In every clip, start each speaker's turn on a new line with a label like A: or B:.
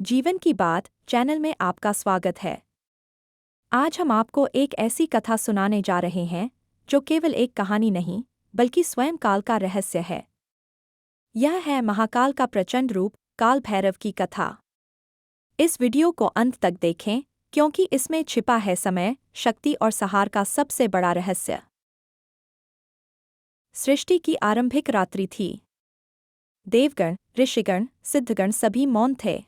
A: जीवन की बात चैनल में आपका स्वागत है। आज हम आपको एक ऐसी कथा सुनाने जा रहे हैं जो केवल एक कहानी नहीं बल्कि स्वयं काल का रहस्य है। यह है महाकाल का प्रचंड रूप काल भैरव की कथा। इस वीडियो को अंत तक देखें क्योंकि इसमें छिपा है समय, शक्ति और संहार का सबसे बड़ा रहस्य। सृष्टि की आरंभिक रात्रि थी। देवगण, ऋषिगण, सिद्धगण सभी मौन थे।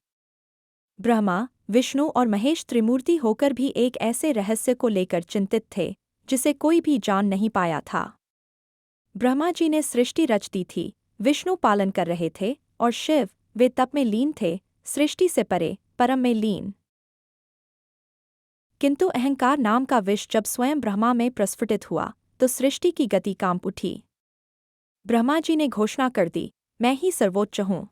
A: ब्रह्मा, विष्णु और महेश त्रिमूर्ति होकर भी एक ऐसे रहस्य को लेकर चिंतित थे जिसे कोई भी जान नहीं पाया था। ब्रह्मा जी ने सृष्टि रच दी थी, विष्णु पालन कर रहे थे और शिव, वे तप में लीन थे, सृष्टि से परे, परम में लीन। किंतु अहंकार नाम का विष जब स्वयं ब्रह्मा में प्रस्फुटित हुआ तो सृष्टि की गति कांप उठी। ब्रह्मा जी ने घोषणा कर दी, मैं ही सर्वोच्च हूँ,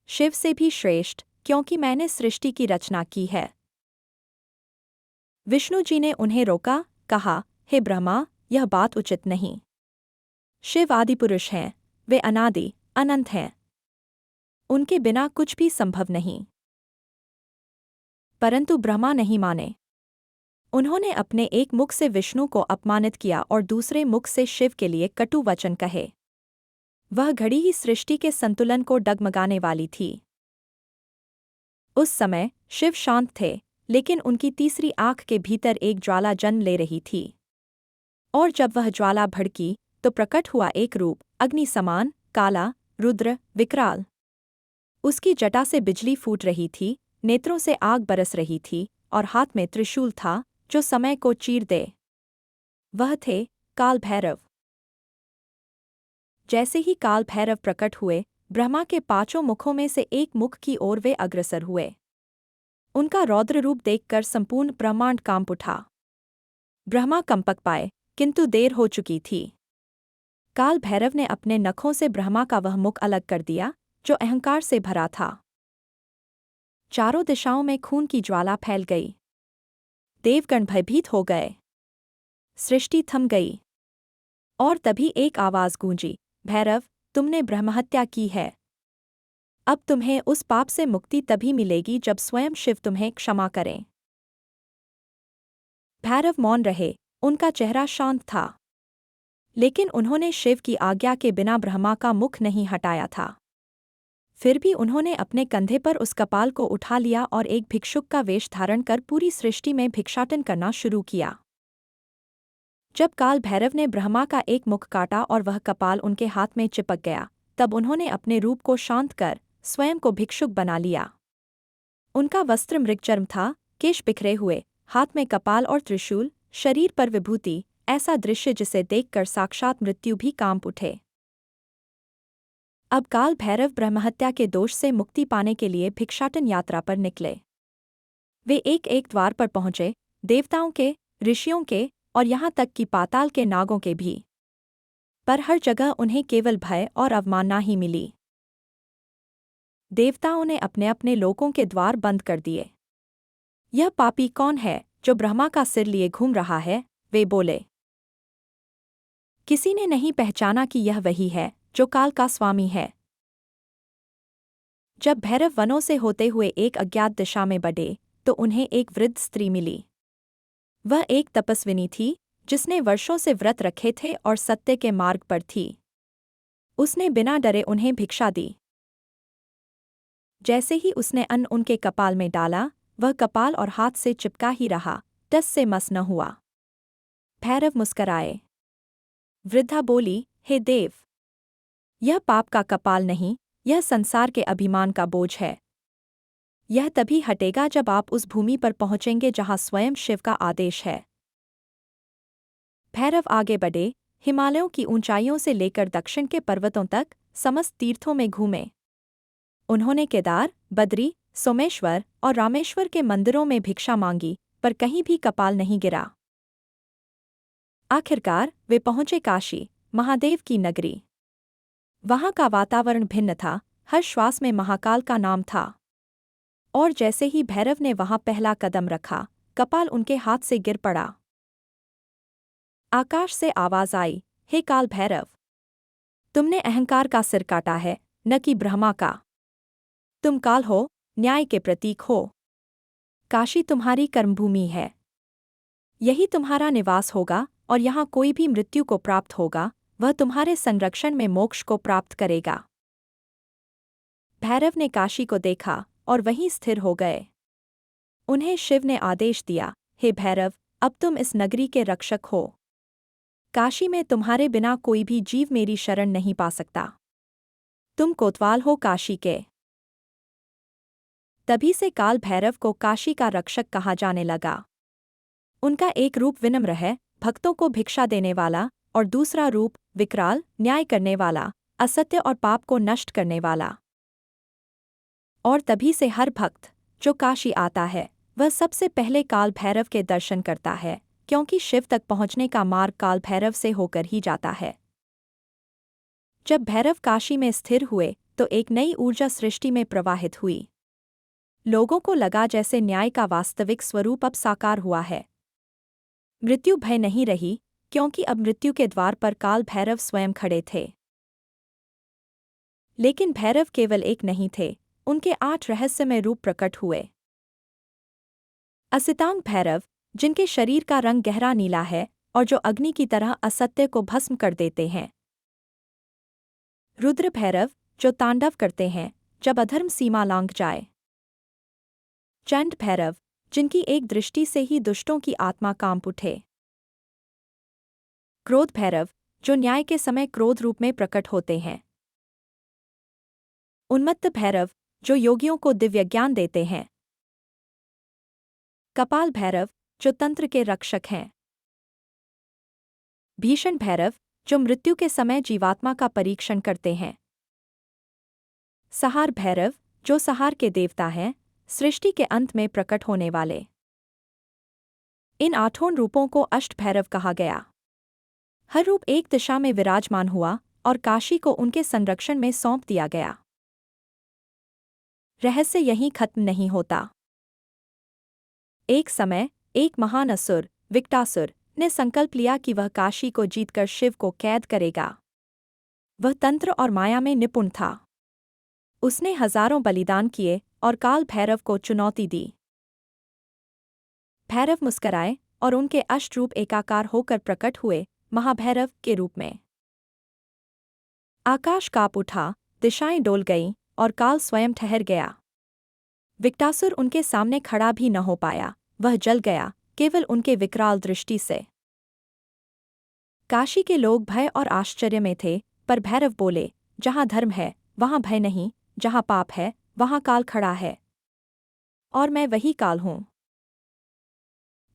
A: शिव से भी श्रेष्ठ, क्योंकि मैंने सृष्टि की रचना की है। विष्णु जी ने उन्हें रोका, कहा, हे ब्रह्मा, यह बात उचित नहीं। शिव आदिपुरुष हैं, वे अनादि, अनंत हैं। उनके बिना कुछ भी संभव नहीं। परंतु ब्रह्मा नहीं माने। उन्होंने अपने एक मुख से विष्णु को अपमानित किया और दूसरे मुख से शिव के लिए कटु वचन कहे। वह घड़ी ही सृष्टि के संतुलन को डगमगाने वाली थी। उस समय शिव शांत थे, लेकिन उनकी तीसरी आंख के भीतर एक ज्वाला जन्म ले रही थी। और जब वह ज्वाला भड़की तो प्रकट हुआ एक रूप, अग्नि समान, काला, रुद्र, विकराल। उसकी जटा से बिजली फूट रही थी, नेत्रों से आग बरस रही थी और हाथ में त्रिशूल था जो समय को चीर दे। वह थे काल भैरव। जैसे ही काल भैरव प्रकट हुए, ब्रह्मा के पांचों मुखों में से एक मुख की ओर वे अग्रसर हुए। उनका रौद्र रूप देखकर संपूर्ण ब्रह्मांड कांप उठा। ब्रह्मा कंपक पाए, किंतु देर हो चुकी थी। काल भैरव ने अपने नखों से ब्रह्मा का वह मुख अलग कर दिया जो अहंकार से भरा था। चारों दिशाओं में खून की ज्वाला फैल गई। देवगण भयभीत हो गए। सृष्टि थम गई। और तभी एक आवाज गूंजी, भैरव, तुमने ब्रह्महत्या की है। अब तुम्हें उस पाप से मुक्ति तभी मिलेगी जब स्वयं शिव तुम्हें क्षमा करें। भैरव मौन रहे, उनका चेहरा शांत था। लेकिन उन्होंने शिव की आज्ञा के बिना ब्रह्मा का मुख नहीं हटाया था। फिर भी उन्होंने अपने कंधे पर उस कपाल को उठा लिया और एक भिक्षुक का वेश धारण कर पूरी सृष्टि में भिक्षाटन करना शुरू किया। जब काल भैरव ने ब्रह्मा का एक मुख काटा और वह कपाल उनके हाथ में चिपक गया, तब उन्होंने अपने रूप को शांत कर स्वयं को भिक्षुक बना लिया। उनका वस्त्र मृगचर्म था, केश बिखरे हुए, हाथ में कपाल और त्रिशूल, शरीर पर विभूति, ऐसा दृश्य जिसे देखकर साक्षात मृत्यु भी कांप उठे। अब काल भैरव ब्रह्महत्या के दोष से मुक्ति पाने के लिए भिक्षाटन यात्रा पर निकले। वे एक एक द्वार पर पहुंचे, देवताओं के, ऋषियों के और यहाँ तक कि पाताल के नागों के भी। पर हर जगह उन्हें केवल भय और अवमानना ही मिली। देवताओं ने अपने अपने लोकों के द्वार बंद कर दिए। यह पापी कौन है जो ब्रह्मा का सिर लिए घूम रहा है, वे बोले। किसी ने नहीं पहचाना कि यह वही है जो काल का स्वामी है। जब भैरव वनों से होते हुए एक अज्ञात दिशा में बढ़े तो उन्हें एक वृद्ध स्त्री मिली। वह एक तपस्विनी थी जिसने वर्षों से व्रत रखे थे और सत्य के मार्ग पर थी। उसने बिना डरे उन्हें भिक्षा दी। जैसे ही उसने अन्न उनके कपाल में डाला, वह कपाल और हाथ से चिपका ही रहा, टस से मस न हुआ। भैरव मुस्कराए। वृद्धा बोली, हे देव, यह पाप का कपाल नहीं, यह संसार के अभिमान का बोझ है। यह तभी हटेगा जब आप उस भूमि पर पहुंचेंगे जहां स्वयं शिव का आदेश है। भैरव आगे बढ़े, हिमालयों की ऊंचाइयों से लेकर दक्षिण के पर्वतों तक समस्त तीर्थों में घूमे। उन्होंने केदार, बद्री, सोमेश्वर और रामेश्वर के मंदिरों में भिक्षा मांगी, पर कहीं भी कपाल नहीं गिरा। आखिरकार वे पहुंचे काशी, महादेव की नगरी। वहां का वातावरण भिन्न था, हर श्वास में महाकाल का नाम था। और जैसे ही भैरव ने वहां पहला कदम रखा, कपाल उनके हाथ से गिर पड़ा। आकाश से आवाज आई, हे काल भैरव, तुमने अहंकार का सिर काटा है, न कि ब्रह्मा का। तुम काल हो, न्याय के प्रतीक हो। काशी तुम्हारी कर्मभूमि है। यही तुम्हारा निवास होगा और यहाँ कोई भी मृत्यु को प्राप्त होगा, वह तुम्हारे संरक्षण में मोक्ष को प्राप्त करेगा। भैरव ने काशी को देखा और वहीं स्थिर हो गए। उन्हें शिव ने आदेश दिया, हे भैरव, अब तुम इस नगरी के रक्षक हो। काशी में तुम्हारे बिना कोई भी जीव मेरी शरण नहीं पा सकता। तुम कोतवाल हो काशी के। तभी से काल भैरव को काशी का रक्षक कहा जाने लगा। उनका एक रूप विनम्र है, भक्तों को भिक्षा देने वाला, और दूसरा रूप विकराल, न्याय करने वाला, असत्य और पाप को नष्ट करने वाला। और तभी से हर भक्त जो काशी आता है वह सबसे पहले काल भैरव के दर्शन करता है, क्योंकि शिव तक पहुंचने का मार्ग काल भैरव से होकर ही जाता है। जब भैरव काशी में स्थिर हुए तो एक नई ऊर्जा सृष्टि में प्रवाहित हुई। लोगों को लगा जैसे न्याय का वास्तविक स्वरूप अब साकार हुआ है। मृत्यु भय नहीं रही, क्योंकि अब मृत्यु के द्वार पर काल भैरव स्वयं खड़े थे। लेकिन भैरव केवल एक नहीं थे, उनके 8 रहस्यमय रूप प्रकट हुए। असितांग भैरव, जिनके शरीर का रंग गहरा नीला है और जो अग्नि की तरह असत्य को भस्म कर देते हैं। रुद्र भैरव, जो तांडव करते हैं जब अधर्म सीमा लांघ जाए। चंड भैरव, जिनकी एक दृष्टि से ही दुष्टों की आत्मा कांप उठे। क्रोध भैरव, जो न्याय के समय क्रोध रूप में प्रकट होते हैं। उन्मत्त भैरव, जो योगियों को दिव्य ज्ञान देते हैं। कपाल भैरव, जो तंत्र के रक्षक हैं। भीषण भैरव, जो मृत्यु के समय जीवात्मा का परीक्षण करते हैं। सहार भैरव, जो सहार के देवता हैं, सृष्टि के अंत में प्रकट होने वाले। इन 8 रूपों को अष्ट भैरव कहा गया। हर रूप एक दिशा में विराजमान हुआ और काशी को उनके संरक्षण में सौंप दिया गया। रहस्य यहीं खत्म नहीं होता। एक समय एक महान असुर, विकटासुर, ने संकल्प लिया कि वह काशी को जीतकर शिव को कैद करेगा। वह तंत्र और माया में निपुण था। उसने हजारों बलिदान किए और काल भैरव को चुनौती दी। भैरव मुस्कराए और उनके अष्टरूप एकाकार होकर प्रकट हुए, महाभैरव के रूप में। आकाश कांप उठा, दिशाएं डोल गईं और काल स्वयं ठहर गया। विकटासुर उनके सामने खड़ा भी न हो पाया, वह जल गया केवल उनके विकराल दृष्टि से। काशी के लोग भय और आश्चर्य में थे, पर भैरव बोले, जहाँ धर्म है वहाँ भय नहीं, जहाँ पाप है वहाँ काल खड़ा है। और मैं वही काल हूँ।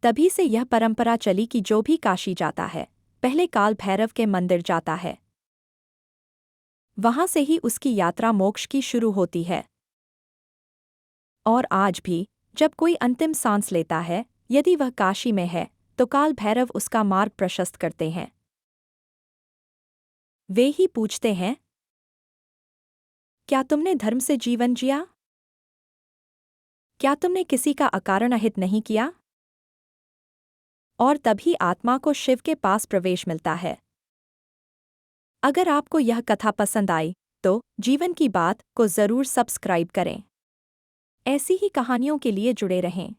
A: तभी से यह परंपरा चली कि जो भी काशी जाता है पहले काल भैरव के मंदिर जाता है। वहां से ही उसकी यात्रा मोक्ष की शुरू होती है। और आज भी जब कोई अंतिम सांस लेता है, यदि वह काशी में है तो काल भैरव उसका मार्ग प्रशस्त करते हैं। वे ही पूछते हैं, क्या तुमने धर्म से जीवन जिया? क्या तुमने किसी का अकारण अहित नहीं किया? और तभी आत्मा को शिव के पास प्रवेश मिलता है। अगर आपको यह कथा पसंद आई तो जीवन की बात को जरूर सब्सक्राइब करें। ऐसी ही कहानियों के लिए जुड़े रहें।